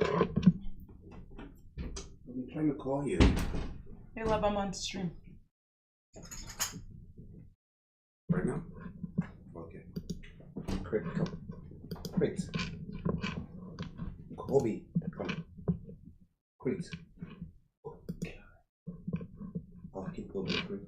I'm trying to call you. Hey, love, I'm on stream. Right now? Okay. Quick, come. Quick. Kobe, come. Quick. I'll keep going quick.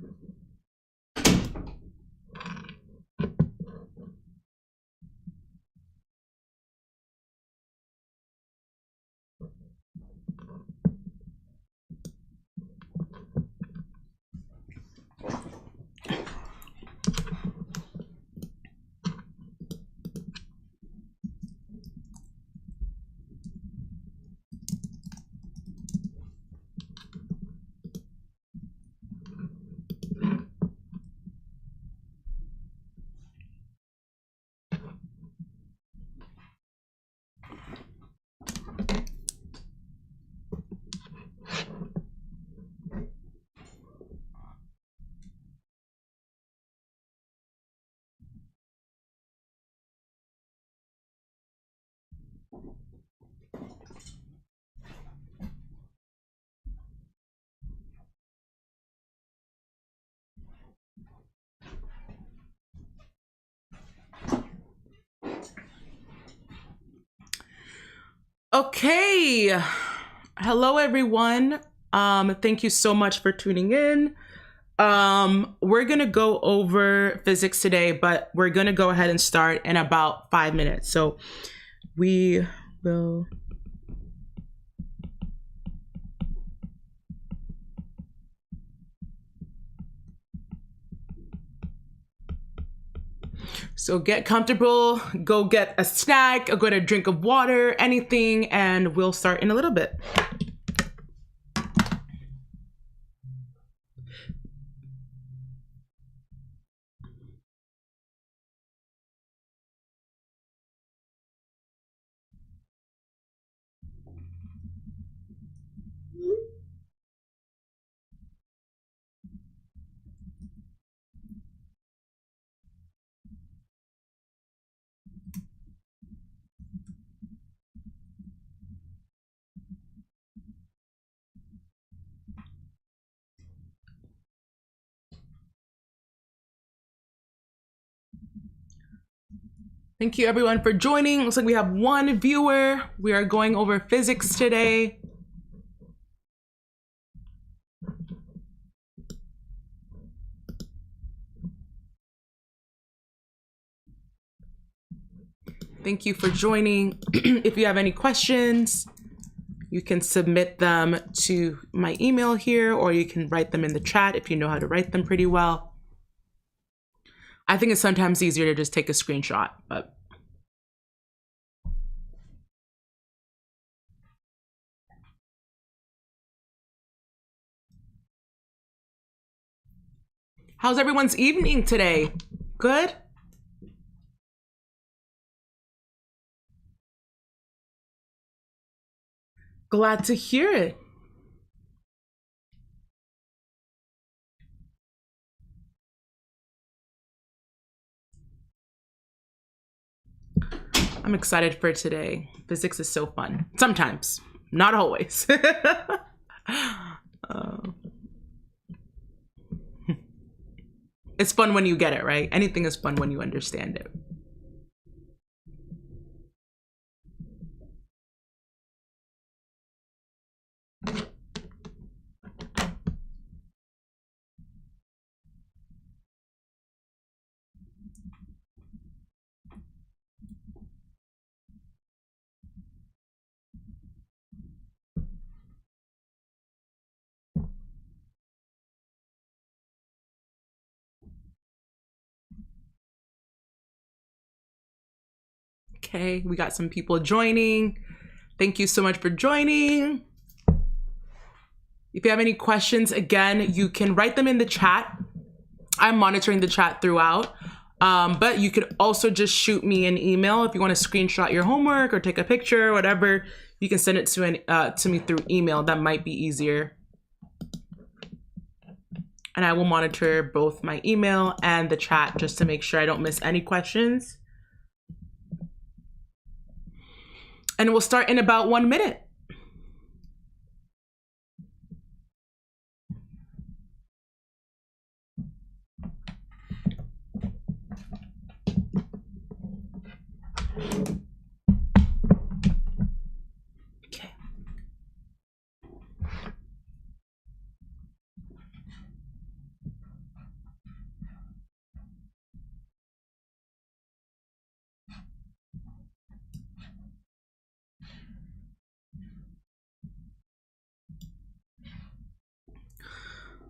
Okay. Hello, everyone. Thank you so much for tuning in. We're going to go over physics today, but we're going to go ahead and start in about 5 minutes. So we will... So get comfortable, go get a snack, or go get a drink of water, anything, and we'll start in a little bit. Thank you everyone for joining. Looks like we have one viewer. We are going over physics today. Thank you for joining. If you have any questions, you can submit them to my email here, or you can write them in the chat if you know how to write them pretty well. I think it's sometimes easier to just take a screenshot, but. How's everyone's evening today? Good? Glad to hear it. I'm excited for today. Physics is so fun. Sometimes, not always. It's fun when you get it, right? Anything is fun when you understand it. Okay, we got some people joining. Thank you so much for joining. If you have any questions, again, you can write them in the chat. I'm monitoring the chat throughout, but you could also just shoot me an email if you want to screenshot your homework or take a picture or whatever. You can send it to me through email. That might be easier. And I will monitor both my email and the chat just to make sure I don't miss any questions. And we'll start in about 1 minute.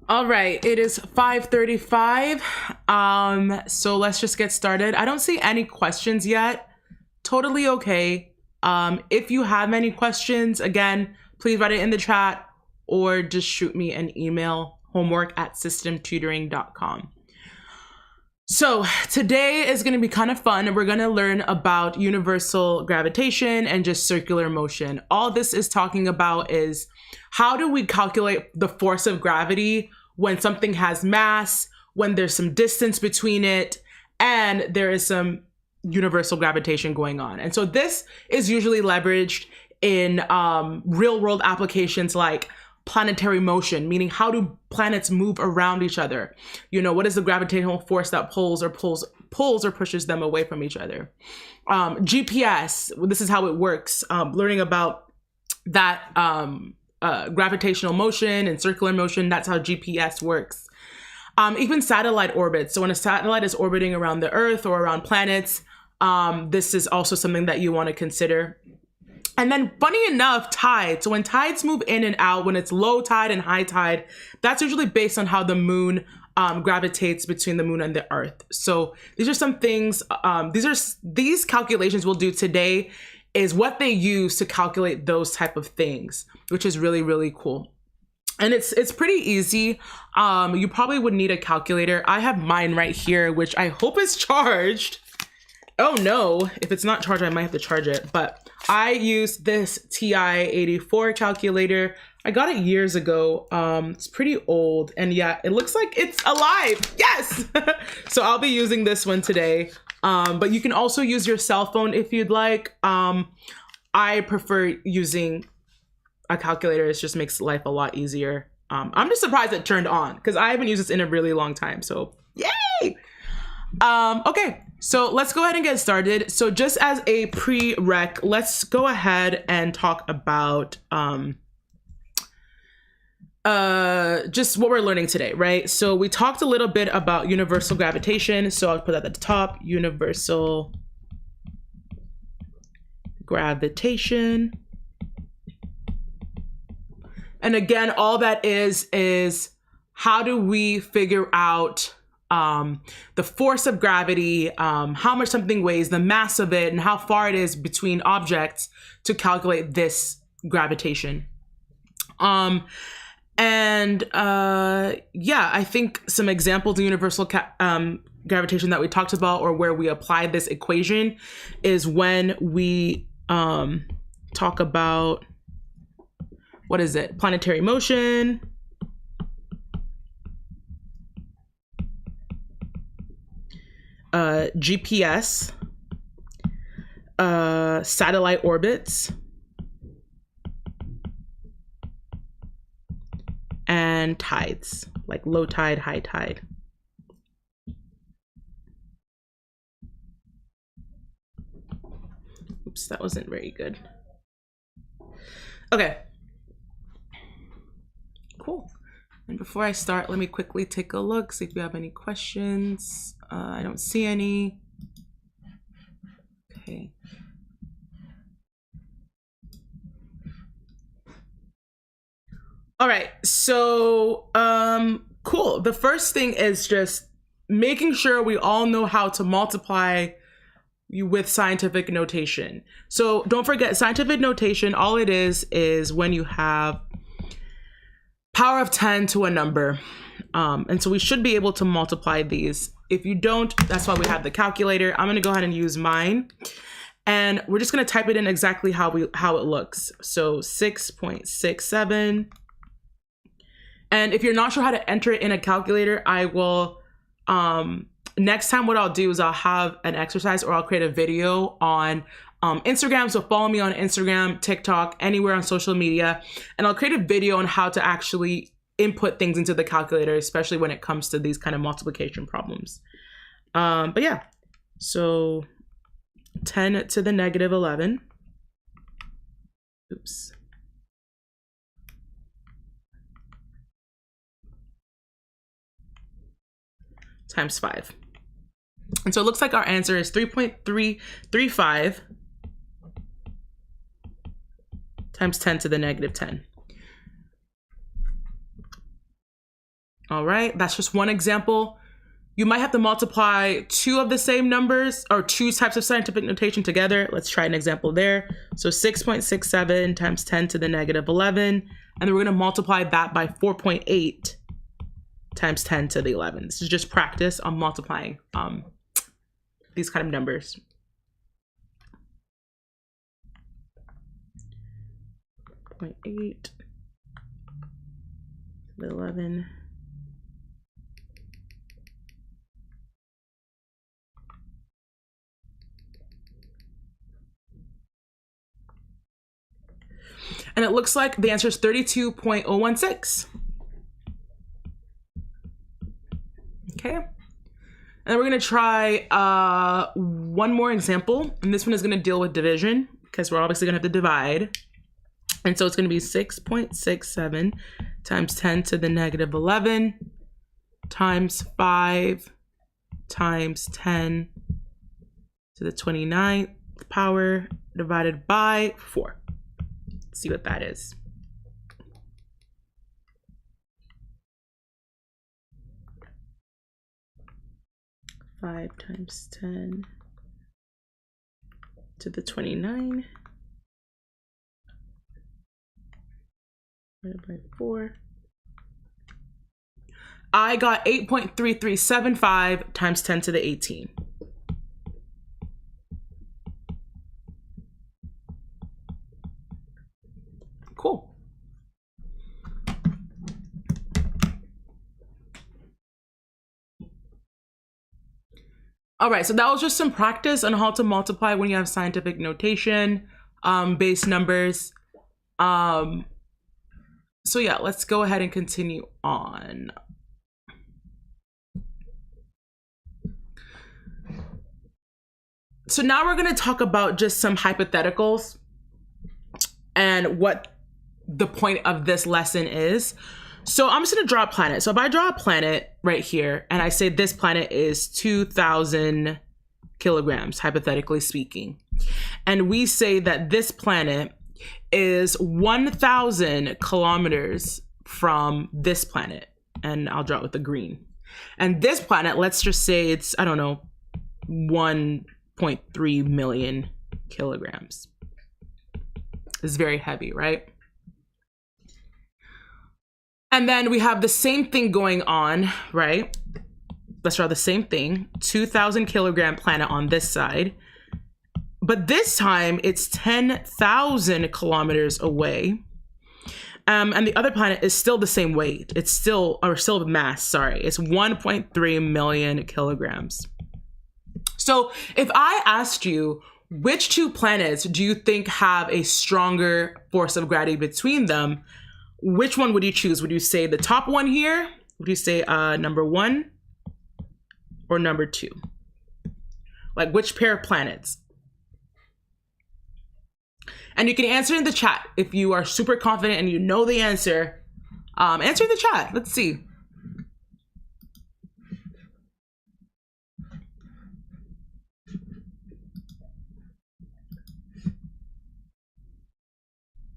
All right, it is 5:35. So let's just get started. I don't see any questions yet. Totally okay. If you have any questions, again, please write it in the chat or just shoot me an email, homework@systemtutoring.com. So today is going to be kind of fun. We're going to learn about universal gravitation and just circular motion. All this is talking about is how do we calculate the force of gravity when something has mass, when there's some distance between it, and there is some universal gravitation going on. And so this is usually leveraged in real world applications like planetary motion, meaning how do planets move around each other? You know, what is the gravitational force that pulls or pushes them away from each other? GPS, this is how it works. Learning about that gravitational motion and circular motion, that's how GPS works. Even satellite orbits. So when a satellite is orbiting around the Earth or around planets, this is also something that you want to consider. And then funny enough, tides. So when tides move in and out, when it's low tide and high tide, that's usually based on how the moon gravitates between the moon and the Earth. So these are some things, these calculations we'll do today is what they use to calculate those type of things, which is really, really cool. And it's pretty easy. You probably would need a calculator. I have mine right here, which I hope is charged. Oh no, if it's not charged, I might have to charge it. But I use this TI-84 calculator. I got it years ago. It's pretty old. And yeah, it looks like it's alive. Yes! So I'll be using this one today. But you can also use your cell phone if you'd like. I prefer using a calculator. It just makes life a lot easier. I'm just surprised it turned on because I haven't used this in a really long time. So yay! Okay, so let's go ahead and get started. So just as a prereq, let's go ahead and talk about just what we're learning today, right? So we talked a little bit about universal gravitation. So I'll put that at the top, universal gravitation. And again, all that is how do we figure out the force of gravity, how much something weighs, the mass of it, and how far it is between objects to calculate this gravitation. Yeah, I think some examples of universal gravitation that we talked about or where we apply this equation is when we talk about, what is it? Planetary motion. GPS, satellite orbits, and tides, like low tide, high tide. Oops, that wasn't very good. Okay. Cool. And before I start, let me quickly take a look, see if you have any questions. I don't see any. Okay. All right, so cool. The first thing is just making sure we all know how to multiply with scientific notation. So don't forget, scientific notation, all it is when you have power of 10 to a number. And so we should be able to multiply these. If you don't, that's why we have the calculator. I'm gonna go ahead and use mine. And we're just gonna type it in exactly how it looks. So 6.67. And if you're not sure how to enter it in a calculator, I will, next time what I'll do is I'll have an exercise or I'll create a video on Instagram. So follow me on Instagram, TikTok, anywhere on social media. And I'll create a video on how to actually input things into the calculator, especially when it comes to these kind of multiplication problems. But yeah, so 10 to the negative 11. Oops. Times 5. And so it looks like our answer is 3.335 times 10 to the negative 10. All right, that's just one example. You might have to multiply two of the same numbers or two types of scientific notation together. Let's try an example there. So 6.67 times 10 to the negative 11. And then we're going to multiply that by 4.8 times 10 to the 11. This is just practice on multiplying these kind of numbers. 0.8 to the 11. And it looks like the answer is 32.016. Okay. And we're going to try one more example. And this one is going to deal with division because we're obviously going to have to divide. And so it's going to be 6.67 times 10 to the negative 11 times 5 times 10 to the 29th power divided by 4. Let's see what that is. Five times 10 to the 29 divided by 4. I got 8.3375 times 10 to the 18. Cool. All right, so that was just some practice on how to multiply when you have scientific notation, base numbers. So yeah, let's go ahead and continue on. So now we're going to talk about just some hypotheticals and what the point of this lesson is. So I'm just going to draw a planet. So if I draw a planet right here and I say this planet is 2,000 kilograms, hypothetically speaking, and we say that this planet is 1,000 kilometers from this planet, and I'll draw it with the green. And this planet, let's just say it's, I don't know, 1.3 million kilograms. It's very heavy, right? And then we have the same thing going on, right? Let's draw the same thing, 2,000 kilogram planet on this side. But this time it's 10,000 kilometers away. And the other planet is still the same weight. It's still mass, sorry. It's 1.3 million kilograms. So if I asked you, which two planets do you think have a stronger force of gravity between them? Which one would you choose? Would you say the top one here? Would you say number 1 or number 2? Like which pair of planets? And you can answer in the chat if you are super confident and you know the answer. Answer in the chat. Let's see.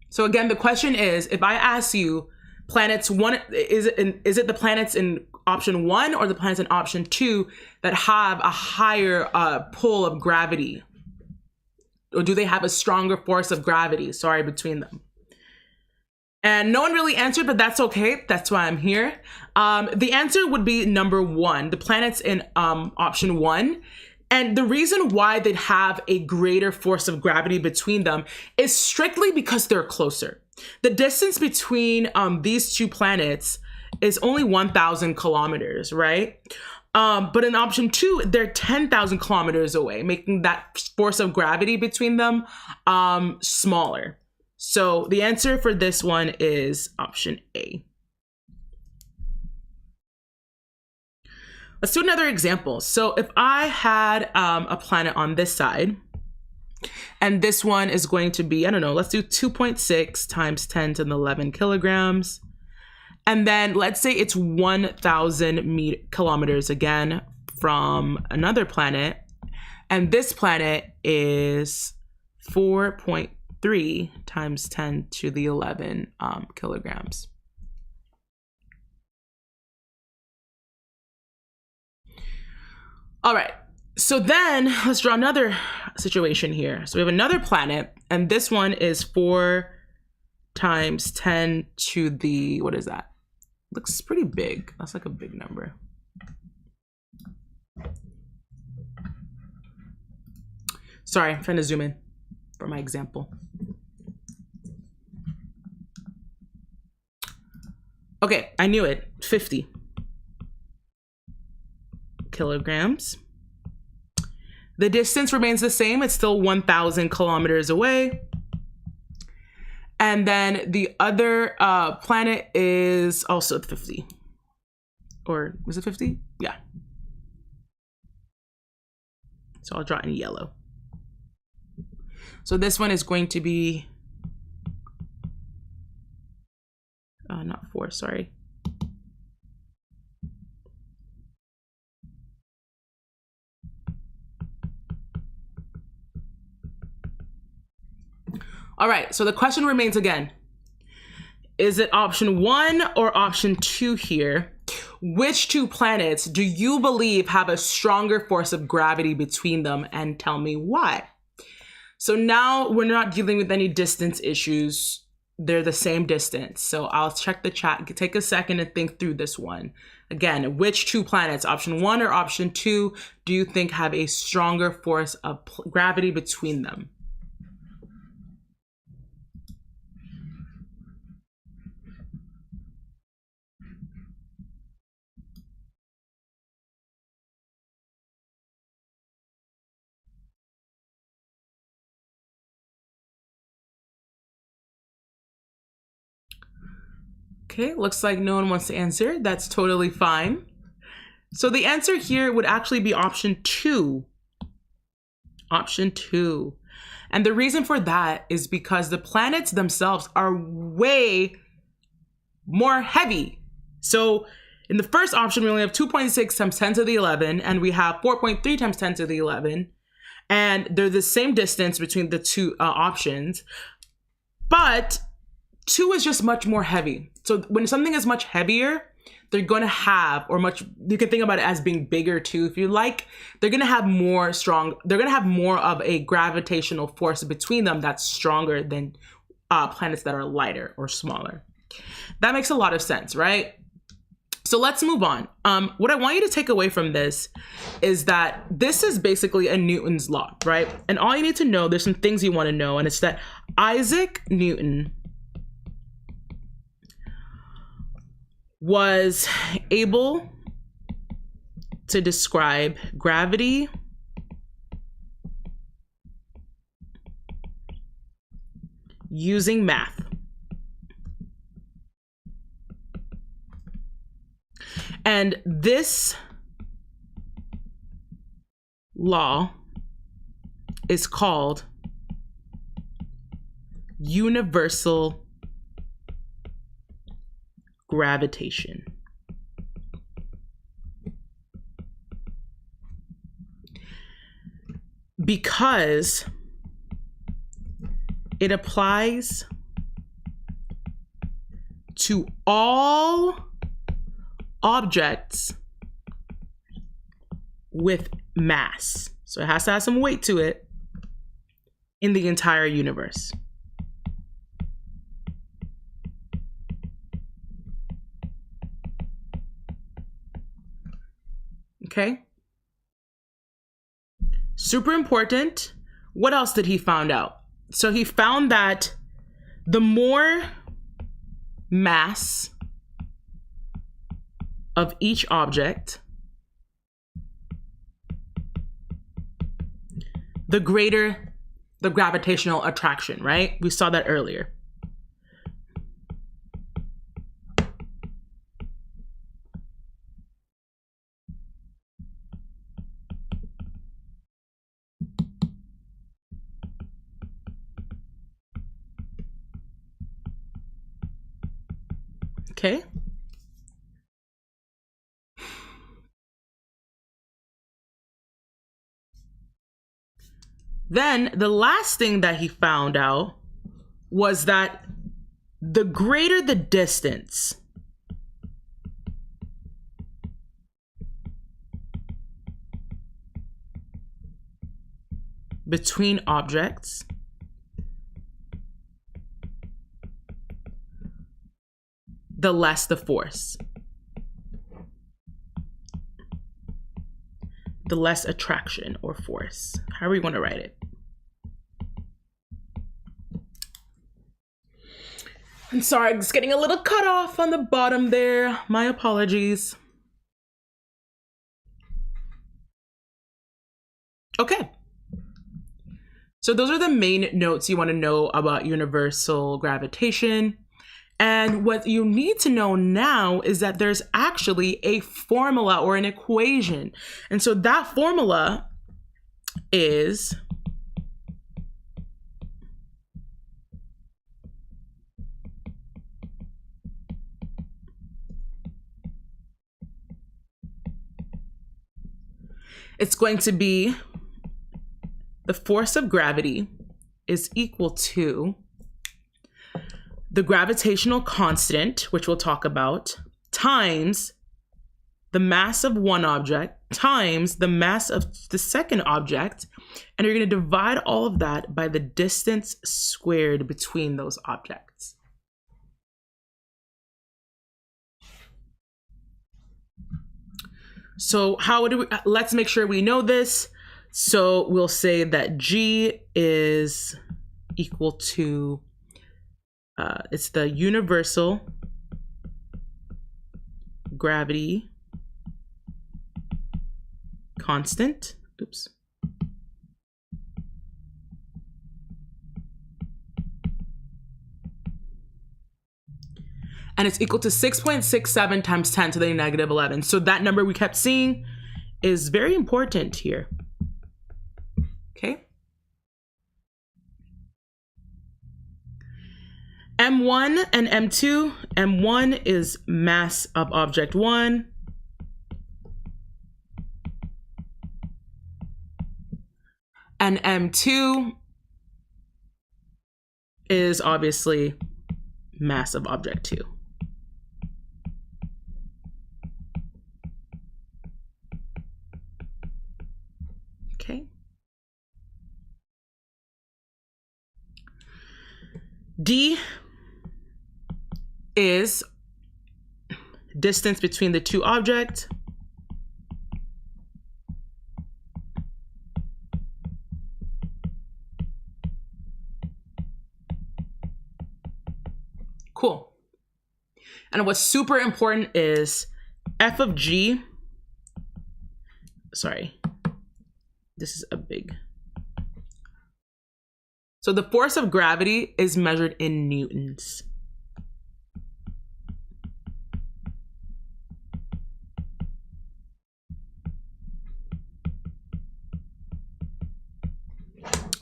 So again, the question is, if I ask you planets one, is it the planets in option 1 or the planets in option 2 that have a higher pull of gravity? Or do they have a stronger force of gravity, between them? And no one really answered, but that's okay. That's why I'm here. The answer would be number 1, the planets in option 1. And the reason why they'd have a greater force of gravity between them is strictly because they're closer. The distance between these two planets is only 1,000 kilometers, right? But in option 2, they're 10,000 kilometers away, making that force of gravity between them smaller. So the answer for this one is option A. Let's do another example. So if I had a planet on this side, and this one is going to be, I don't know, let's do 2.6 times 10 to the 11 kilograms. And then let's say it's 1,000 kilometers again from another planet. And this planet is 4.3 times 10 to the 11 kilograms. All right, so then let's draw another situation here. So we have another planet, and this one is 4 times 10 to the, what is that? Looks pretty big. That's like a big number. Sorry, I'm trying to zoom in for my example. Okay, I knew it, 50 kilograms. The distance remains the same. It's still 1,000 kilometers away. And then the other planet is also 50. Or was it 50? Yeah. So I'll draw in yellow. So this one is going to be, not 4, sorry. All right, so the question remains again. Is it option 1 or option 2 here? Which 2 planets do you believe have a stronger force of gravity between them, and tell me why? So now we're not dealing with any distance issues. They're the same distance. So I'll check the chat, take a second and think through this one. Again, which 2 planets, option 1 or option 2, do you think have a stronger force of gravity between them? Okay, looks like no one wants to answer. That's totally fine. So the answer here would actually be option 2. Option 2. And the reason for that is because the planets themselves are way more heavy. So in the first option, we only have 2.6 times 10 to the 11, and we have 4.3 times 10 to the 11. And they're the same distance between the 2 options. But 2 is just much more heavy. So when something is much heavier, they're going to have, or much, you can think about it as being bigger too, if you like, they're going to have more of a gravitational force between them that's stronger than planets that are lighter or smaller. That makes a lot of sense, right? So let's move on. What I want you to take away from this is that this is basically a Newton's law, right? And all you need to know, there's some things you want to know, and it's that Isaac Newton was able to describe gravity using math. And this law is called universal gravitation. Because it applies to all objects with mass. So it has to have some weight to it in the entire universe. Okay. Super important. What else did he find out? So he found that the more mass of each object, the greater the gravitational attraction, right? We saw that earlier. Okay. Then the last thing that he found out was that the greater the distance between objects, the less the force, the less attraction or force, however you want to write it. I'm sorry, it's getting a little cut off on the bottom there. My apologies. Okay. So those are the main notes you want to know about universal gravitation. And what you need to know now is that there's actually a formula or an equation. And so that formula is it's going to be the force of gravity is equal to the gravitational constant, which we'll talk about, times the mass of one object times the mass of the second object. And you're going to divide all of that by the distance squared between those objects. So let's make sure we know this. So we'll say that G is equal to, it's the universal gravity constant. Oops. And it's equal to 6.67 times 10 to the negative 11. So that number we kept seeing is very important here. Okay. M1 and M2. M1 is mass of object 1. And M2 is obviously mass of object 2. Okay. D is distance between the two objects. Cool. And what's super important is f of g, sorry, this is a big. So the force of gravity is measured in newtons.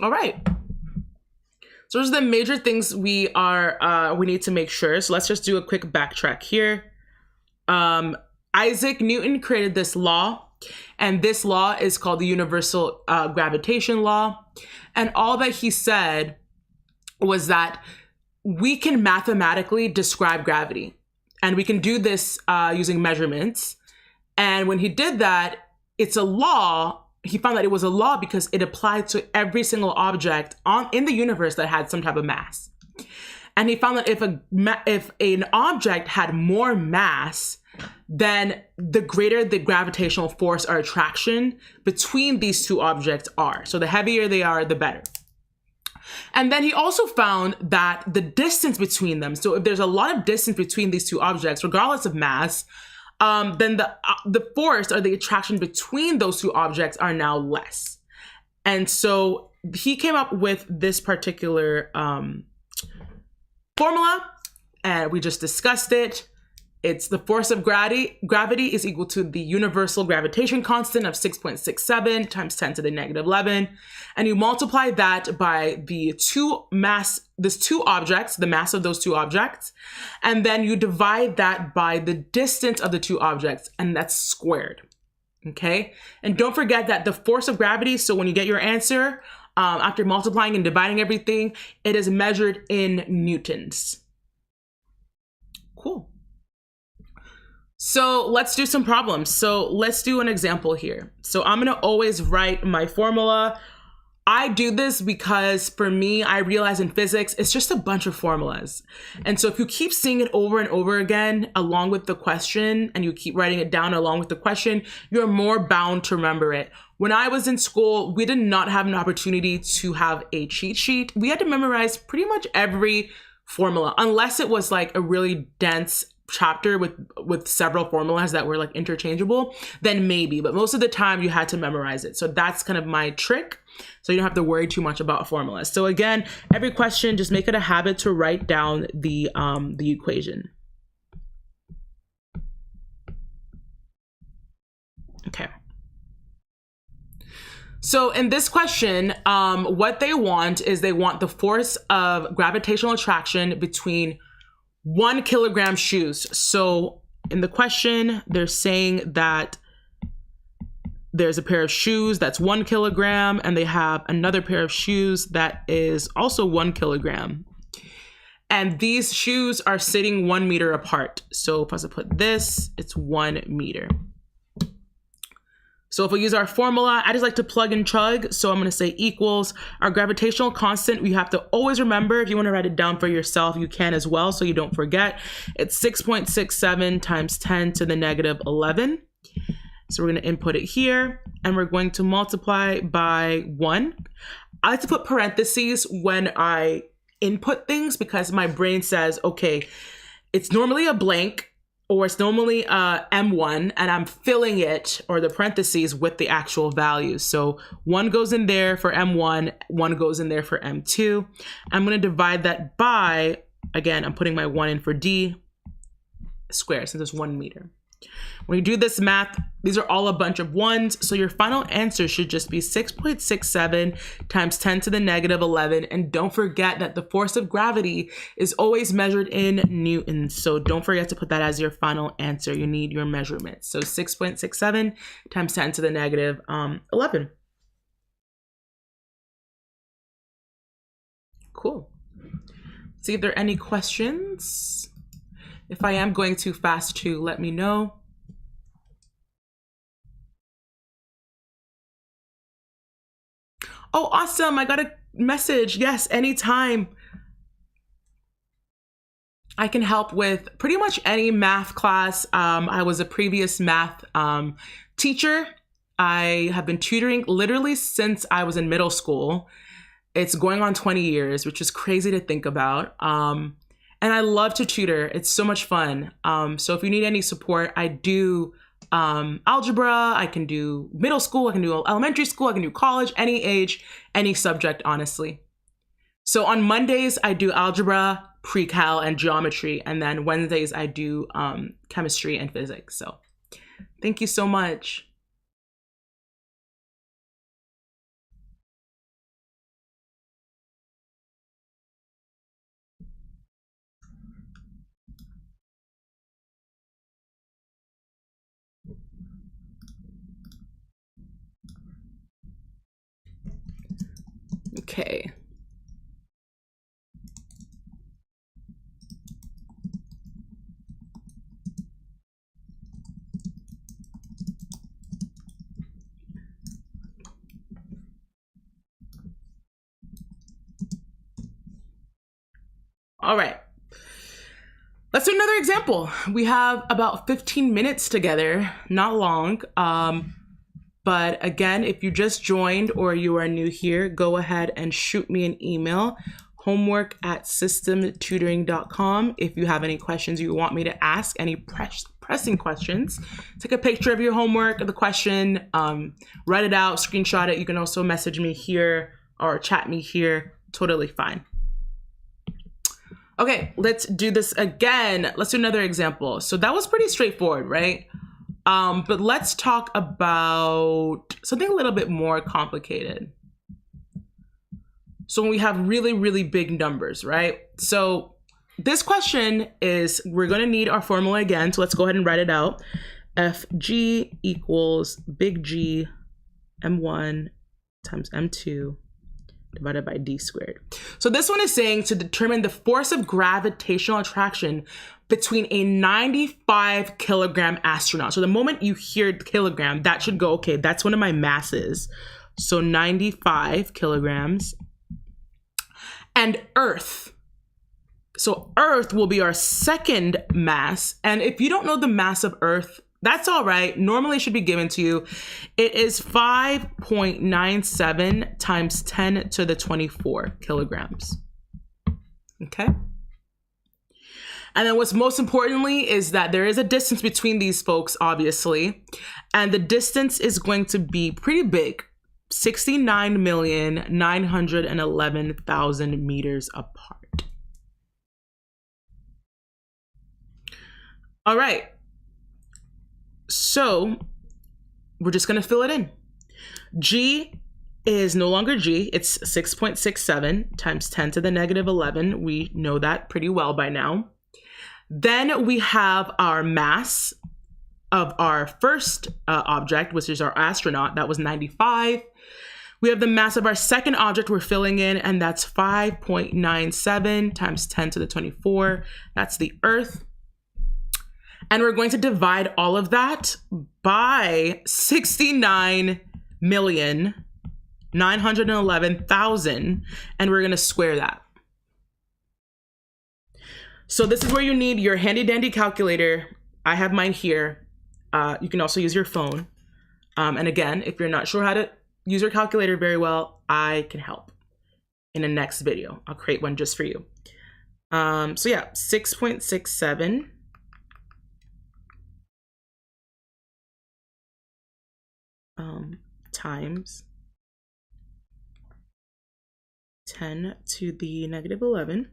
All right. So those are the major things we need to make sure. So let's just do a quick backtrack here. Isaac Newton created this law, and this law is called the universal gravitation law. And all that he said was that we can mathematically describe gravity, and we can do this using measurements. And when he did that, it's a law. He found that it was a law because it applied to every single object in the universe that had some type of mass. And he found that if an object had more mass, then the greater the gravitational force or attraction between these two objects are. So the heavier they are, the better. And then he also found that the distance between them, so if there's a lot of distance between these two objects, regardless of mass, then the force or the attraction between those two objects are now less. And so he came up with this particular formula, and we just discussed it. It's the force of gravity is equal to the universal gravitation constant of 6.67 times 10 to the negative 11. And you multiply that by the two objects, the mass of those two objects. And then you divide that by the distance of the two objects, and that's squared. Okay. And don't forget that the force of gravity, so when you get your answer, after multiplying and dividing everything, it is measured in newtons. Cool. So let's do some problems. So let's do an example here. So I'm gonna always write my formula. I do this because for me, I realize in physics, it's just a bunch of formulas. And so if you keep seeing it over and over again, along with the question, and you keep writing it down along with the question, you're more bound to remember it. When I was in school, we did not have an opportunity to have a cheat sheet. We had to memorize pretty much every formula, unless it was like a really dense chapter with several formulas that were like interchangeable, then maybe, but most of the time you had to memorize it. So that's kind of my trick. So you don't have to worry too much about formulas. So again, every question, just make it a habit to write down the equation. Okay. So in this question, what they want is they want the force of gravitational attraction between 1 kilogram shoes. So in the question, they're saying that there's a pair of shoes that's 1 kilogram, and they have another pair of shoes that is also 1 kilogram. And these shoes are sitting 1 meter apart. So if I was to put this, it's 1 meter. So if we use our formula, I just like to plug and chug. So I'm gonna say equals our gravitational constant. You have to always remember, if you wanna write it down for yourself, you can as well, so you don't forget. It's 6.67 times 10 to the negative 11. So we're gonna input it here, and we're going to multiply by 1. I like to put parentheses when I input things because my brain says, okay, it's normally a blank, or it's normally M1, and I'm filling it, or the parentheses, with the actual values. So 1 goes in there for M1, 1 goes in there for M2. I'm gonna divide that by, again, I'm putting my 1 in for D squared, since it's 1 meter. When you do this math, these are all a bunch of ones, so your final answer should just be 6.67 times 10 to the negative 11. And don't forget that the force of gravity is always measured in newtons. So don't forget to put that as your final answer. You need your measurements. So 6.67 times 10 to the negative 11. Cool. See if there are any questions. If I am going too fast too, let me know. Oh, awesome. I got a message. Yes, anytime. I can help with pretty much any math class. I was a previous math teacher. I have been tutoring literally since I was in middle school. It's going on 20 years, which is crazy to think about. And I love to tutor. It's so much fun. So if you need any support, I do algebra, I can do middle school, I can do elementary school, I can do college, any age, any subject, honestly. So on Mondays, I do algebra, pre-cal, and geometry. And then Wednesdays, I do chemistry and physics. So thank you so much. Okay. All right. Let's do another example. We have about 15 minutes together, not long. But again, if you just joined or you are new here, go ahead and shoot me an email, homework@systemtutoring.com. If you have any questions you want me to ask, any pressing questions, take a picture of your homework, the question, write it out, screenshot it. You can also message me here or chat me here. Totally fine. Okay, let's do this again. Let's do another example. So that was pretty straightforward, right? But let's talk about something a little bit more complicated. So when we have really, really big numbers, right? So this question is, we're gonna need our formula again. So let's go ahead and write it out. Fg equals big G M1 times M2 divided by d squared. So this one is saying to determine the force of gravitational attraction between a 95 kilogram astronaut. So the moment you hear kilogram, that should go, okay, that's one of my masses. So 95 kilograms. And Earth. So Earth will be our second mass. And if you don't know the mass of Earth, that's all right. Normally it should be given to you. It is 5.97 times 10 to the 24 kilograms. Okay. And then what's most importantly is that there is a distance between these folks, obviously. And the distance is going to be pretty big. 69,911,000 meters apart. All right. So we're just going to fill it in. G is no longer G. It's 6.67 times 10 to the negative 11. We know that pretty well by now. Then we have our mass of our first object, which is our astronaut. That was 95. We have the mass of our second object we're filling in, and that's 5.97 times 10 to the 24. That's the Earth. And we're going to divide all of that by 69,911,000, and we're going to square that. So this is where you need your handy dandy calculator. I have mine here. You can also use your phone. And again, if you're not sure how to use your calculator very well, I can help in the next video. I'll create one just for you. So yeah, 6.67 times 10 to the negative 11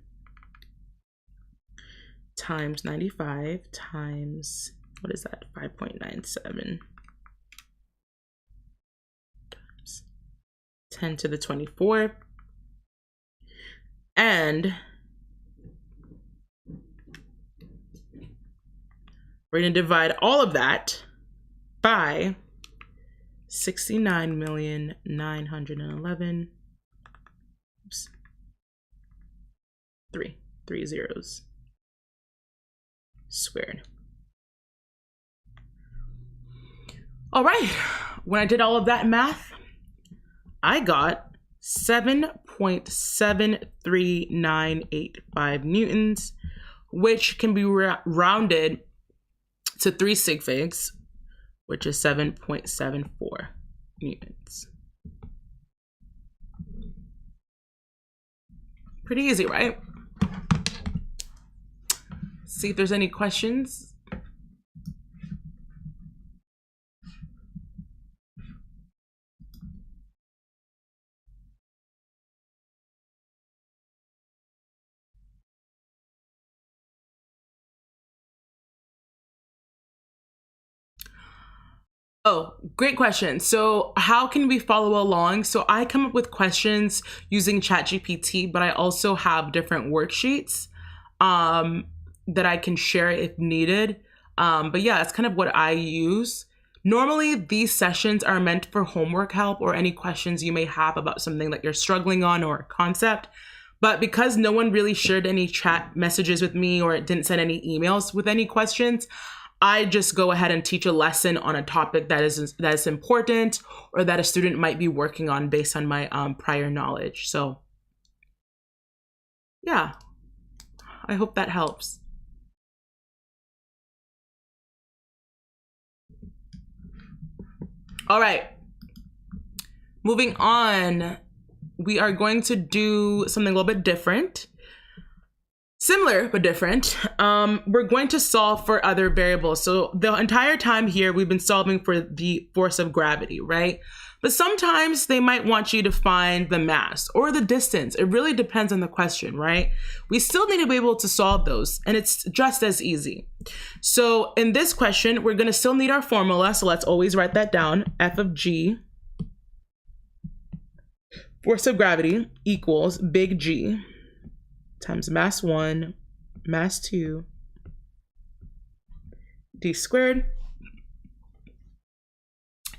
times 95 times, what is that, 5.97 times 10 to the 24. And we're going to divide all of that by 69,911,000. Oops. Three zeros squared. All right. When I did all of that math, I got 7.73985 newtons, which can be rounded to 3 sig figs, which is 7.74 newtons. Pretty easy, right? See if there's any questions. Oh, great question. So how can we follow along? So I come up with questions using ChatGPT, but I also have different worksheets that I can share if needed. But yeah, that's kind of what I use. Normally, these sessions are meant for homework help or any questions you may have about something that you're struggling on or a concept. But because no one really shared any chat messages with me or didn't send any emails with any questions, I just go ahead and teach a lesson on a topic that is important or that a student might be working on based on my prior knowledge. So yeah, I hope that helps. All right, moving on, we are going to do something a little bit different. Similar but different, we're going to solve for other variables. So the entire time here, we've been solving for the force of gravity, right? But sometimes they might want you to find the mass or the distance. It really depends on the question, right? We still need to be able to solve those, and it's just as easy. So in this question, we're gonna still need our formula, so let's always write that down. F of G, force of gravity, equals big G times mass 1, mass 2, d squared.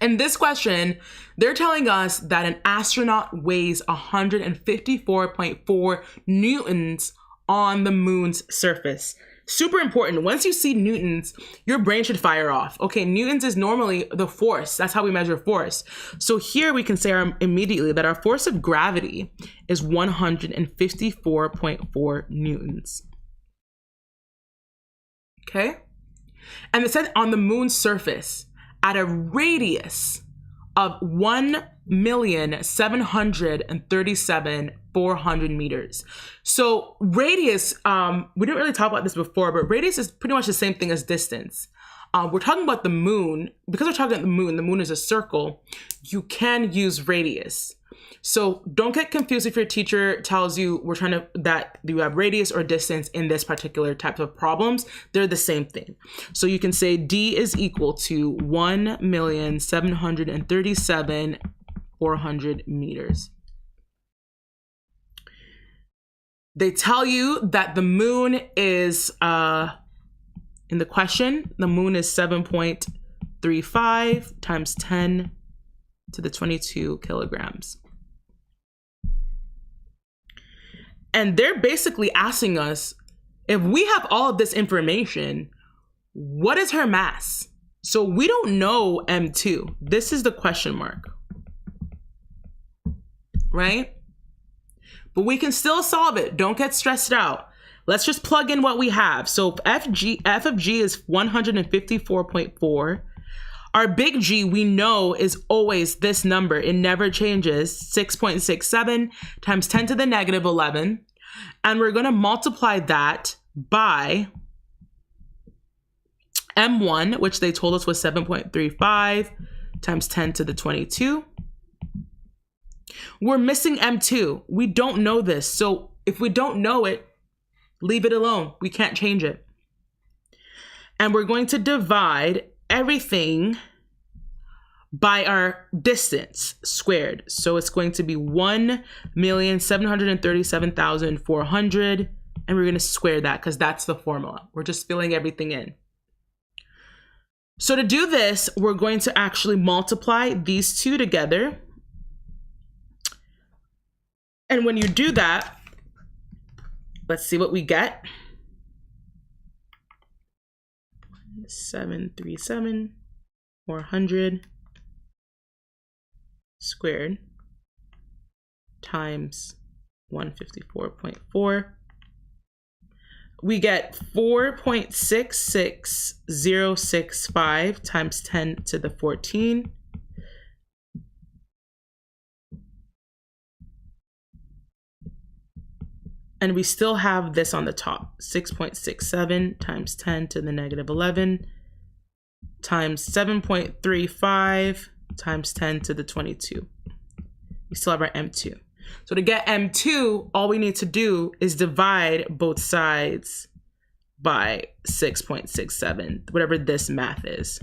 In this question, they're telling us that an astronaut weighs 154.4 newtons on the moon's surface. Super important. Once you see newtons, your brain should fire off. Okay, newtons is normally the force. That's how we measure force. So here we can say immediately that our force of gravity is 154.4 newtons. Okay? And it said on the moon's surface at a radius of 1,737,400 meters. So radius, we didn't really talk about this before, but radius is pretty much the same thing as distance. We're talking about the moon. Because we're talking about the moon is a circle, you can use radius. So don't get confused if your teacher tells you that you have radius or distance in this particular type of problems. They're the same thing. So you can say D is equal to 1,737,400 meters. They tell you that the moon is, in the question, the moon is 7.35 times 10 to the 22 kilograms. And they're basically asking us, if we have all of this information, what is her mass? So we don't know M2. This is the question mark, right? But we can still solve it. Don't get stressed out. Let's just plug in what we have. So F of G is 154.4. Our big G, we know, is always this number. It never changes, 6.67 times 10 to the negative 11. And we're going to multiply that by M1, which they told us was 7.35 times 10 to the 22. We're missing M2. We don't know this. So if we don't know it, leave it alone. We can't change it. And we're going to divide everything by our distance squared. So it's going to be 1,737,400, and we're going to square that because that's the formula. We're just filling everything in. So to do this, we're going to actually multiply these two together. And when you do that, let's see what we get. 737,400 squared times 154.4. We get 4.66065 times 10 to the 14. And we still have this on the top, 6.67 times 10 to the negative 11 times 7.35 times 10 to the 22. We still have our M2. So to get M2, all we need to do is divide both sides by 6.67, whatever this math is.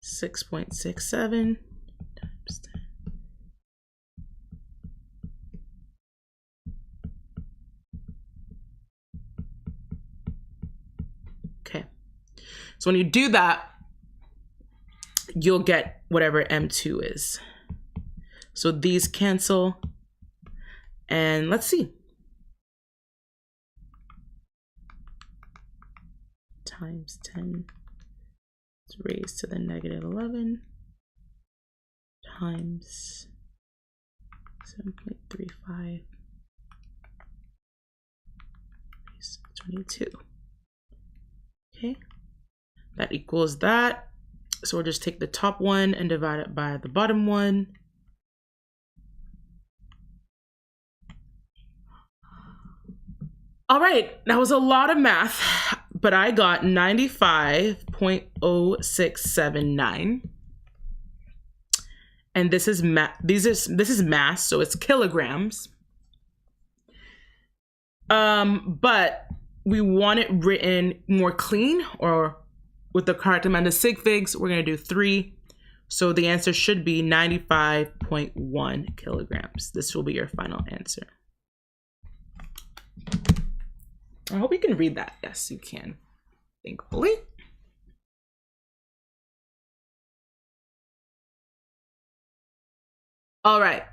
$6.67 times 10. Okay. So when you do that, you'll get whatever M2 is. So these cancel. And let's see. Times 10 raised to the negative 11 times 7.35 raised to 22. Okay, that equals that. So we'll just take the top one and divide it by the bottom one. All right, that was a lot of math, but I got 95.0679. And this is mass, so it's kilograms. But we want it written more clean, or with the correct amount of sig figs, we're gonna do 3. So the answer should be 95.1 kilograms. This will be your final answer. I hope you can read that. Yes, you can, thankfully. All right,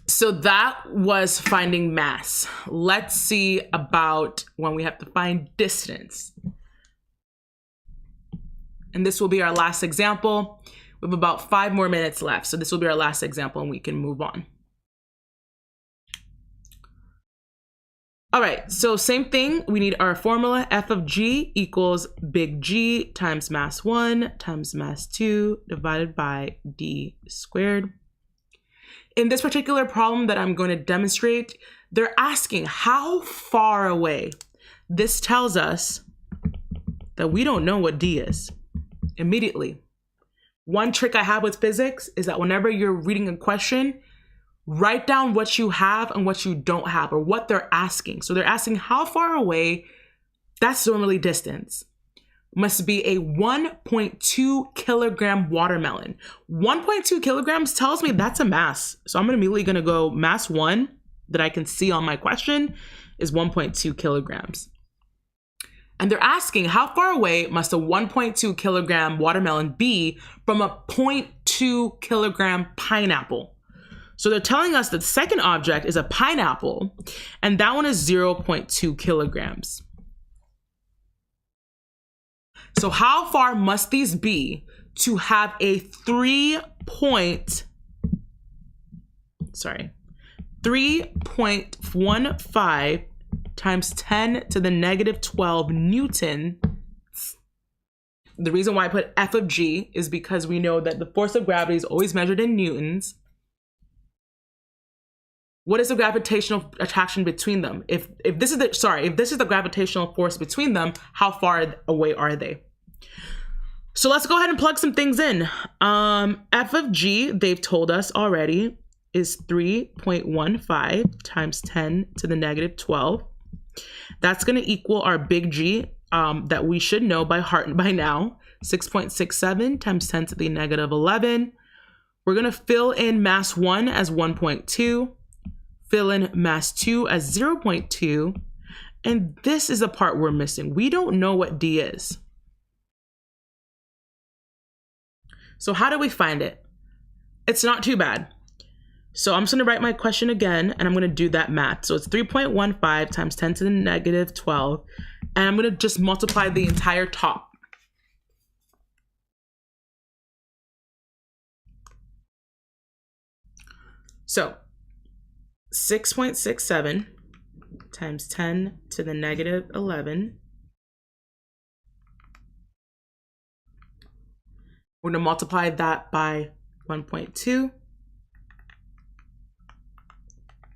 so that was finding mass. Let's see about when we have to find distance. And this will be our last example. We have about 5 more minutes left. So this will be our last example and we can move on. All right, so same thing. We need our formula. F of G equals big G times mass 1 times mass 2 divided by D squared. In this particular problem that I'm going to demonstrate, they're asking how far away. This tells us that we don't know what D is immediately. One trick I have with physics is that whenever you're reading a question, write down what you have and what you don't have, or what they're asking. So they're asking how far away, that's normally distance. Must be a 1.2 kilogram watermelon. 1.2 kilograms tells me that's a mass. So I'm immediately gonna go mass 1 that I can see on my question is 1.2 kilograms. And they're asking how far away must a 1.2 kilogram watermelon be from a 0.2 kilogram pineapple? So they're telling us that the second object is a pineapple, and that one is 0.2 kilograms. So how far must these be to have a 3.15 times 10 to the negative 12 Newton? The reason why I put F of G is because we know that the force of gravity is always measured in newtons. What is the gravitational attraction between them? If this is the gravitational force between them, how far away are they? So let's go ahead and plug some things in. F of G, they've told us already, is 3.15 times 10 to the negative 12. That's going to equal our big G that we should know by heart by now, 6.67 times 10 to the negative 11. We're going to fill in mass 1 as 1.2. Fill in mass 2 as 0.2, and this is the part we're missing. We don't know what D is. So how do we find it? It's not too bad. So I'm just gonna write my question again, and I'm gonna do that math. So it's 3.15 times 10 to the negative 12, and I'm gonna just multiply the entire top. So 6.67 times 10 to the negative 11. We're going to multiply that by 1.2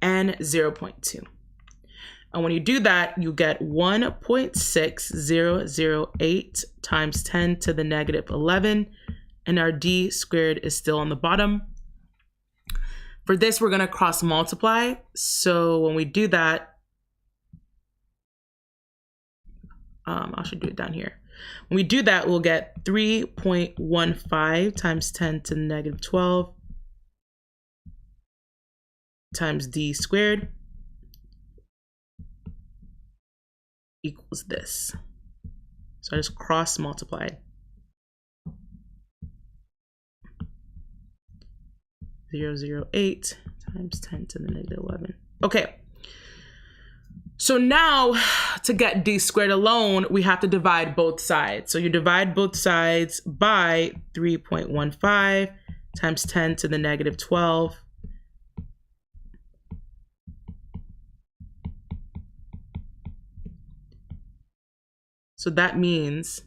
and 0.2. And when you do that, you get 1.6008 times 10 to the negative 11. And our D squared is still on the bottom. For this, we're going to cross multiply. So when we do that, I should do it down here. When we do that, we'll get 3.15 times 10 to the negative 12 times D squared equals this. So I just cross multiplied. 0.008 times 10 to the negative 11. Okay. So now to get D squared alone, we have to divide both sides. So you divide both sides by 3.15 times 10 to the negative 12. So that means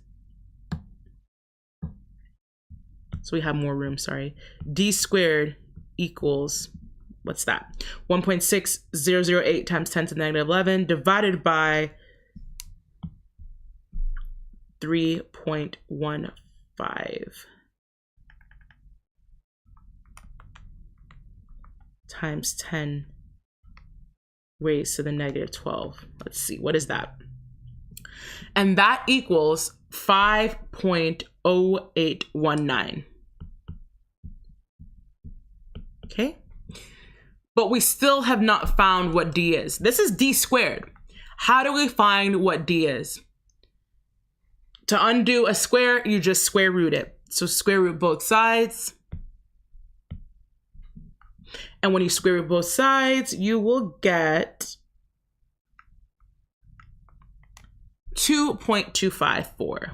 So we have more room, sorry. D squared equals, what's that? 1.6008 times 10 to the negative 11 divided by 3.15 times 10 raised to the negative 12. Let's see, what is that? And that equals 5.0819. Okay? But we still have not found what D is. This is D squared. How do we find what D is? To undo a square, you just square root it. So square root both sides. And when you square root both sides, you will get 2.254,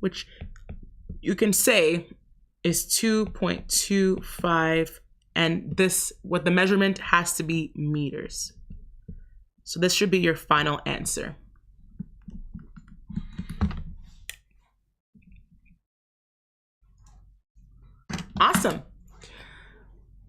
which you can say is 2.25, and this, what the measurement has to be meters. So this should be your final answer. Awesome.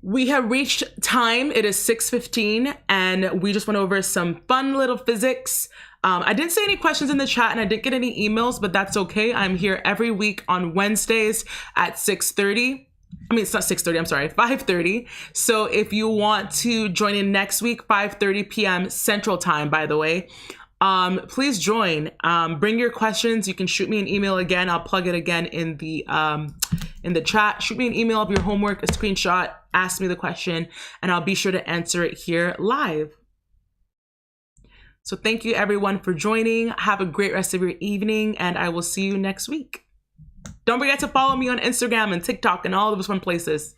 We have reached time. It is 6:15, and we just went over some fun little physics. I didn't see any questions in the chat, and I didn't get any emails, but that's okay. I'm here every week on Wednesdays at 6:30. I mean, it's not 6:30, I'm sorry, 5:30. So if you want to join in next week, 5:30 p.m. Central Time, by the way, please join. Bring your questions. You can shoot me an email again. I'll plug it again in the chat. Shoot me an email of your homework, a screenshot, ask me the question, and I'll be sure to answer it here live. So thank you everyone for joining. Have a great rest of your evening, and I will see you next week. Don't forget to follow me on Instagram and TikTok and all those fun places.